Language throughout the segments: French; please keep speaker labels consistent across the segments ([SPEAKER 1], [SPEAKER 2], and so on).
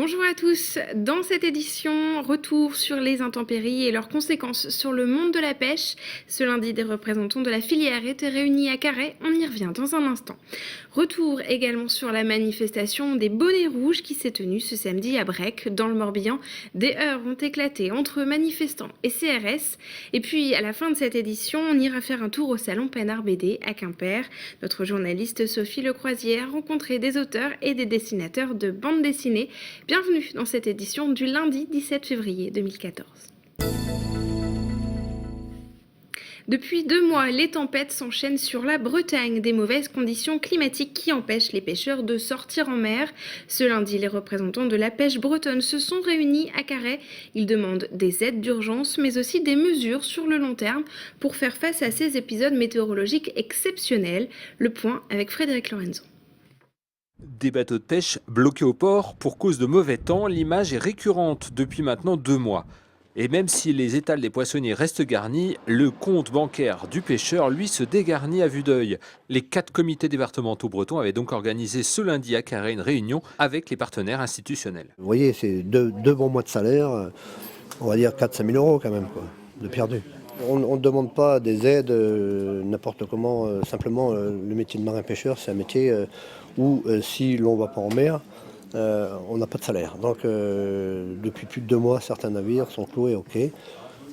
[SPEAKER 1] Bonjour à tous, dans cette édition, retour sur les intempéries et leurs conséquences sur le monde de la pêche. Ce lundi, des représentants de la filière étaient réunis à Carhaix, on y revient dans un instant. Retour également sur la manifestation des bonnets rouges qui s'est tenue ce samedi à Brech, dans le Morbihan. Des heurts ont éclaté entre manifestants et CRS. Et puis, à la fin de cette édition, on ira faire un tour au salon Peinard BD à Quimper. Notre journaliste Sophie Lecroisier a rencontré des auteurs et des dessinateurs de bandes dessinées. Bienvenue dans cette édition du lundi 17 février 2014. Depuis 2 mois, les tempêtes s'enchaînent sur la Bretagne, des mauvaises conditions climatiques qui empêchent les pêcheurs de sortir en mer. Ce lundi, les représentants de la pêche bretonne se sont réunis à Carhaix. Ils demandent des aides d'urgence, mais aussi des mesures sur le long terme pour faire face à ces épisodes météorologiques exceptionnels. Le point avec Frédéric Lorenzo.
[SPEAKER 2] Des bateaux de pêche bloqués au port pour cause de mauvais temps, l'image est récurrente depuis maintenant 2 mois. Et même si les étals des poissonniers restent garnis, le compte bancaire du pêcheur, lui, se dégarnit à vue d'œil. Les 4 comités départementaux bretons avaient donc organisé ce lundi à Carhaix une réunion avec les partenaires institutionnels.
[SPEAKER 3] Vous voyez, c'est deux bons mois de salaire, on va dire 4-5 000 euros quand même, quoi, de perdu. On ne demande pas des aides n'importe comment, simplement le métier de marin-pêcheur, c'est un métier où si l'on ne va pas en mer, on n'a pas de salaire. Donc depuis plus de 2 mois, certains navires sont cloués au quai,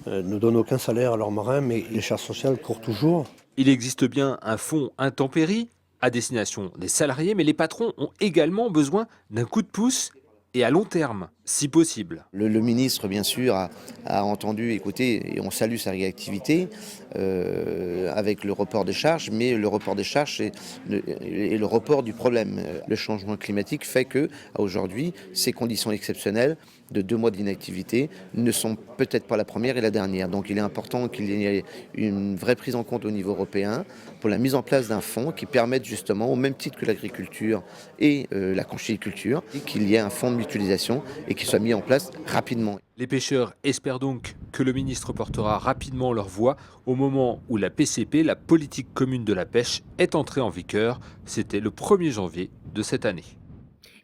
[SPEAKER 3] ne donnent aucun salaire à leurs marins, mais les charges sociales courent toujours.
[SPEAKER 2] Il existe bien un fonds intempéries à destination des salariés, mais les patrons ont également besoin d'un coup de pouce et à long terme, si possible.
[SPEAKER 4] Le ministre, bien sûr, a entendu, écouté, et on salue sa réactivité avec le report des charges, mais le report des charges est le report du problème. Le changement climatique fait que, aujourd'hui, ces conditions exceptionnelles de 2 mois d'inactivité ne sont peut-être pas la première et la dernière. Donc il est important qu'il y ait une vraie prise en compte au niveau européen pour la mise en place d'un fonds qui permette justement, au même titre que l'agriculture et la conchyliculture, qu'il y ait un fonds de mutualisation et qu'il soit mis en place rapidement.
[SPEAKER 2] Les pêcheurs espèrent donc que le ministre portera rapidement leur voix au moment où la PCP, la politique commune de la pêche, est entrée en vigueur. C'était le 1er janvier de cette année.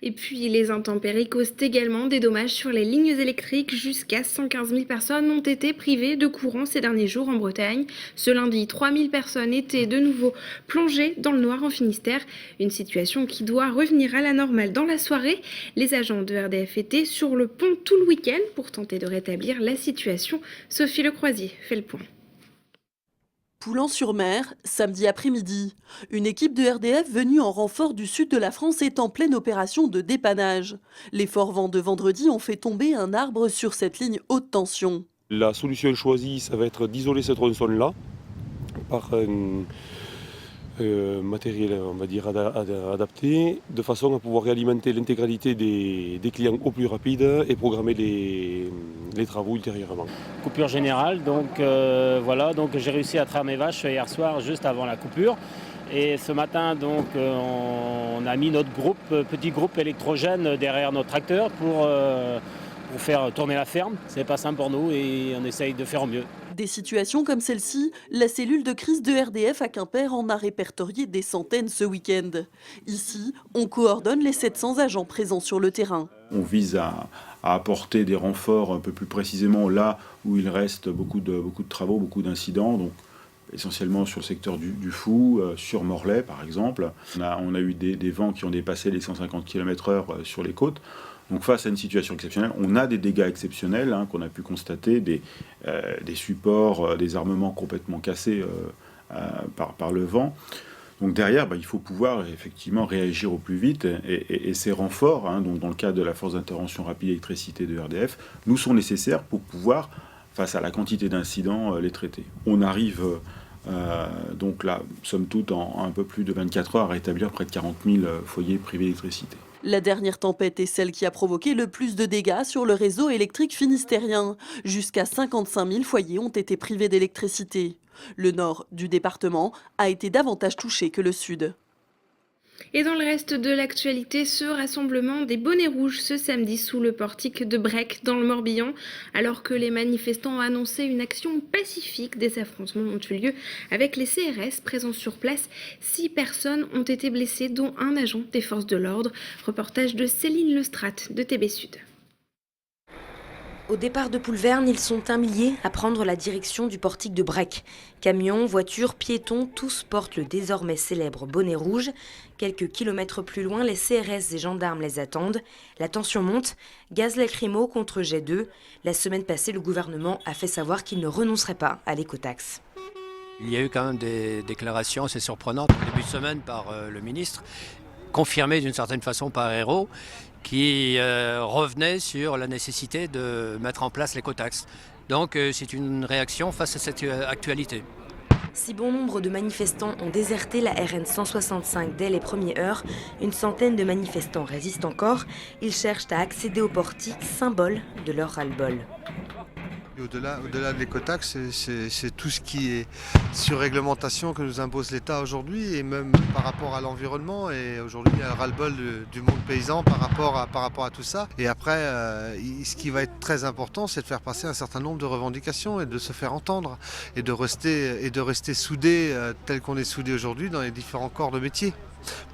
[SPEAKER 1] Et puis, les intempéries causent également des dommages sur les lignes électriques. Jusqu'à 115 000 personnes ont été privées de courant ces derniers jours en Bretagne. Ce lundi, 3 000 personnes étaient de nouveau plongées dans le noir en Finistère. Une situation qui doit revenir à la normale dans la soirée. Les agents de RDF étaient sur le pont tout le week-end pour tenter de rétablir la situation. Sophie Lecroisier fait le point.
[SPEAKER 5] Poulan-sur-Mer, samedi après-midi. Une équipe de RDF venue en renfort du sud de la France est en pleine opération de dépannage. Les forts vents de vendredi ont fait tomber un arbre sur cette ligne haute tension.
[SPEAKER 6] La solution choisie, ça va être d'isoler ce tronçon-là par un matériel, on va dire, adapté, de façon à pouvoir réalimenter l'intégralité des clients au plus rapide et programmer les travaux ultérieurement.
[SPEAKER 7] Coupure générale, donc voilà, donc j'ai réussi à traire mes vaches hier soir juste avant la coupure. Et ce matin, donc, on a mis notre petit groupe électrogène derrière notre tracteur pour faire tourner la ferme. C'est pas simple pour nous et on essaye de faire au mieux.
[SPEAKER 5] Des situations comme celle-ci, la cellule de crise de RDF à Quimper en a répertorié des centaines ce week-end. Ici, on coordonne les 700 agents présents sur le terrain.
[SPEAKER 8] On vise à apporter des renforts un peu plus précisément là où il reste beaucoup de travaux, beaucoup d'incidents. Donc, essentiellement sur le secteur du Fou, sur Morlaix par exemple. On a eu des vents qui ont dépassé les 150 km/h sur les côtes. Donc face à une situation exceptionnelle, on a des dégâts exceptionnels qu'on a pu constater, des supports, des armements complètement cassés par le vent. Donc derrière, il faut pouvoir effectivement réagir au plus vite et ces renforts, donc dans le cadre de la force d'intervention rapide électricité de RDF, nous sont nécessaires pour pouvoir, face à la quantité d'incidents, les traiter. On arrive donc là, somme toute, en un peu plus de 24 heures à rétablir près de 40 000 foyers privés d'électricité.
[SPEAKER 5] La dernière tempête est celle qui a provoqué le plus de dégâts sur le réseau électrique finistérien. Jusqu'à 55 000 foyers ont été privés d'électricité. Le nord du département a été davantage touché que le sud.
[SPEAKER 1] Et dans le reste de l'actualité, ce rassemblement des bonnets rouges ce samedi sous le portique de Brech dans le Morbihan, alors que les manifestants ont annoncé une action pacifique. Des affrontements ont eu lieu avec les CRS présents sur place. 6 personnes ont été blessées, dont un agent des forces de l'ordre. Reportage de Céline Lestrat de TB Sud.
[SPEAKER 9] Au départ de Poulverne, ils sont 1 millier à prendre la direction du portique de Brech. Camions, voitures, piétons, tous portent le désormais célèbre bonnet rouge. Quelques kilomètres plus loin, les CRS et gendarmes les attendent. La tension monte, gaz lacrymo contre jet 2. La semaine passée, le gouvernement a fait savoir qu'il ne renoncerait pas à l'écotaxe.
[SPEAKER 10] Il y a eu quand même des déclarations assez surprenantes au début de semaine par le ministre, confirmées d'une certaine façon par Hérault, qui revenait sur la nécessité de mettre en place l'écotaxe. Donc c'est une réaction face à cette actualité.
[SPEAKER 9] Si bon nombre de manifestants ont déserté la RN 165 dès les premières heures, une centaine de manifestants résistent encore. Ils cherchent à accéder au portique, symbole de leur ras-le-bol.
[SPEAKER 11] Au-delà de l'écotaxe, c'est tout ce qui est surréglementation que nous impose l'État aujourd'hui, et même par rapport à l'environnement. Et aujourd'hui, il y a le ras-le-bol du monde paysan par rapport à tout ça. Et après, ce qui va être très important, c'est de faire passer un certain nombre de revendications et de se faire entendre et de rester soudés tel qu'on est soudés aujourd'hui dans les différents corps de métier,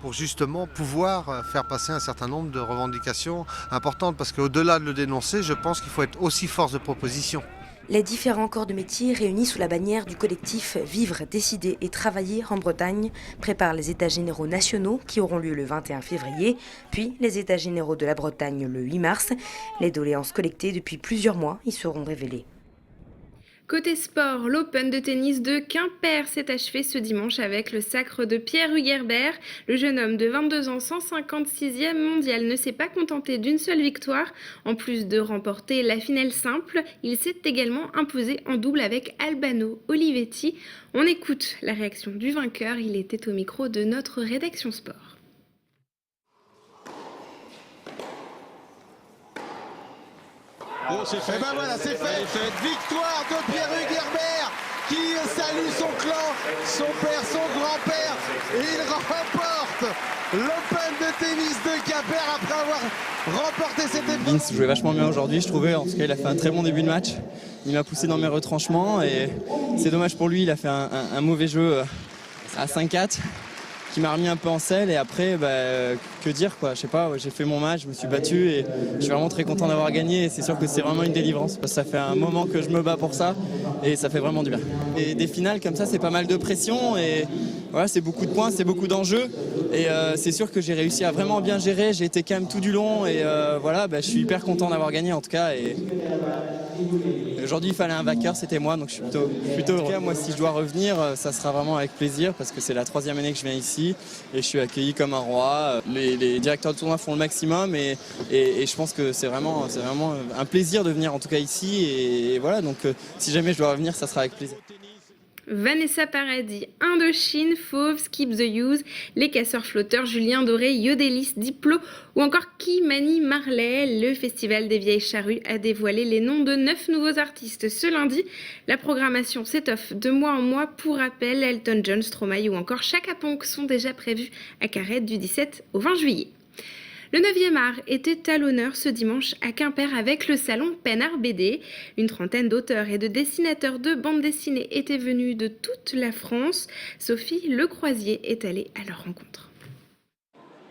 [SPEAKER 11] pour justement pouvoir faire passer un certain nombre de revendications importantes. Parce qu'au-delà de le dénoncer, je pense qu'il faut être aussi force de proposition.
[SPEAKER 9] Les différents corps de métier réunis sous la bannière du collectif Vivre, décider et travailler en Bretagne préparent les états généraux nationaux qui auront lieu le 21 février, puis les états généraux de la Bretagne le 8 mars. Les doléances collectées depuis plusieurs mois y seront révélées.
[SPEAKER 1] Côté sport, l'Open de tennis de Quimper s'est achevé ce dimanche avec le sacre de Pierre Hugerbert. Le jeune homme de 22 ans, 156e mondial, ne s'est pas contenté d'une seule victoire. En plus de remporter la finale simple, il s'est également imposé en double avec Albano Olivetti. On écoute la réaction du vainqueur, il était au micro de notre rédaction sport.
[SPEAKER 12] Oh, c'est fait. Et ben voilà, c'est fait. Victoire de Pierre Hugerbert qui salue son clan, son père, son grand-père. Et il remporte l'Open de tennis de Quimper après avoir remporté cette épreuve.
[SPEAKER 13] Vince jouait vachement bien aujourd'hui, je trouvais. En tout cas, il a fait un très bon début de match. Il m'a poussé dans mes retranchements et c'est dommage pour lui. Il a fait un mauvais jeu à 5-4. Qui m'a remis un peu en selle, et après que dire quoi, je sais pas, j'ai fait mon match, je me suis battu et je suis vraiment très content d'avoir gagné, et c'est sûr que c'est vraiment une délivrance parce que ça fait un moment que je me bats pour ça et ça fait vraiment du bien. Et des finales comme ça, c'est pas mal de pression et voilà, c'est beaucoup de points, c'est beaucoup d'enjeux, et c'est sûr que j'ai réussi à vraiment bien gérer, j'ai été calme tout du long et voilà, je suis hyper content d'avoir gagné en tout cas. Et aujourd'hui il fallait un vainqueur, c'était moi, donc je suis plutôt heureux. En tout cas, moi si je dois revenir, ça sera vraiment avec plaisir parce que c'est la 3e année que je viens ici et je suis accueilli comme un roi. Les directeurs de tournoi font le maximum et je pense que c'est vraiment un plaisir de venir en tout cas ici, et voilà, donc si jamais je dois revenir, ça sera avec plaisir.
[SPEAKER 1] Vanessa Paradis, Indochine, Fauve, Skip the Use, Les Casseurs Flotteurs, Julien Doré, Yodelis, Diplo ou encore Kimani Marley. Le Festival des Vieilles Charrues a dévoilé les noms de 9 nouveaux artistes ce lundi. La programmation s'étoffe de mois en mois. Pour rappel, Elton John, Stromae ou encore Chaka Ponk sont déjà prévus à Carrette du 17 au 20 juillet. Le 9e art était à l'honneur ce dimanche à Quimper avec le salon Peinart BD. Une trentaine d'auteurs et de dessinateurs de bande dessinée étaient venus de toute la France. Sophie Lecroisier est allée à leur rencontre.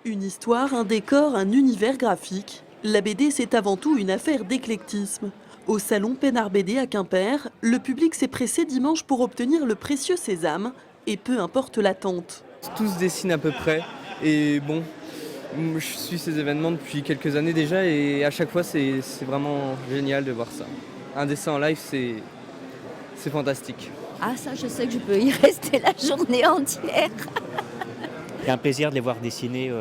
[SPEAKER 5] Une histoire, un décor, un univers graphique. La BD, c'est avant tout une affaire d'éclectisme. Au salon Peinart BD à Quimper, le public s'est pressé dimanche pour obtenir le précieux sésame, et peu importe l'attente.
[SPEAKER 13] Tous dessinent à peu près, et bon, je suis ces événements depuis quelques années déjà, et à chaque fois c'est vraiment génial de voir ça. Un dessin en live, c'est fantastique.
[SPEAKER 14] Ah ça, je sais que je peux y rester la journée entière.
[SPEAKER 15] C'est un plaisir de les voir dessiner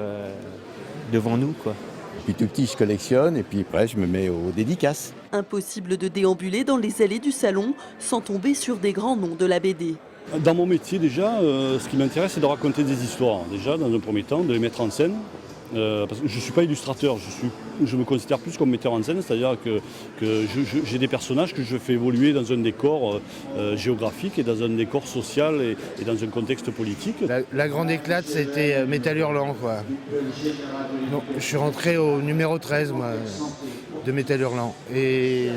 [SPEAKER 15] devant nous, quoi.
[SPEAKER 16] Depuis tout petit, je collectionne et puis après, je me mets aux dédicaces.
[SPEAKER 5] Impossible de déambuler dans les allées du salon sans tomber sur des grands noms de la BD.
[SPEAKER 17] Dans mon métier déjà, ce qui m'intéresse, c'est de raconter des histoires. Déjà, dans un premier temps, de les mettre en scène parce que je ne suis pas illustrateur, je me considère plus comme metteur en scène, c'est-à-dire que j'ai des personnages que je fais évoluer dans un décor géographique et dans un décor social et dans un contexte politique.
[SPEAKER 18] La grande éclate, c'était Métal Hurlant, quoi. Donc, je suis rentré au numéro 13, moi, de Métal Hurlant. Et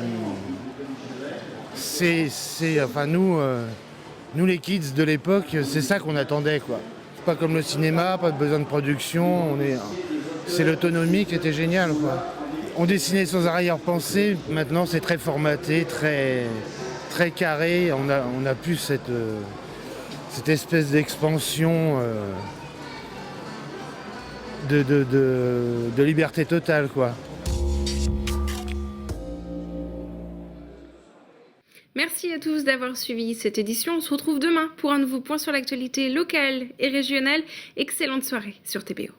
[SPEAKER 18] enfin, nous les kids de l'époque, c'est ça qu'on attendait, quoi. C'est pas comme le cinéma, pas besoin de production, c'est l'autonomie qui était géniale, quoi. On dessinait sans arrière-pensée, maintenant c'est très formaté, très, très carré, on a plus cette espèce d'expansion de liberté totale, quoi.
[SPEAKER 1] Merci à tous d'avoir suivi cette édition. On se retrouve demain pour un nouveau point sur l'actualité locale et régionale. Excellente soirée sur TPO.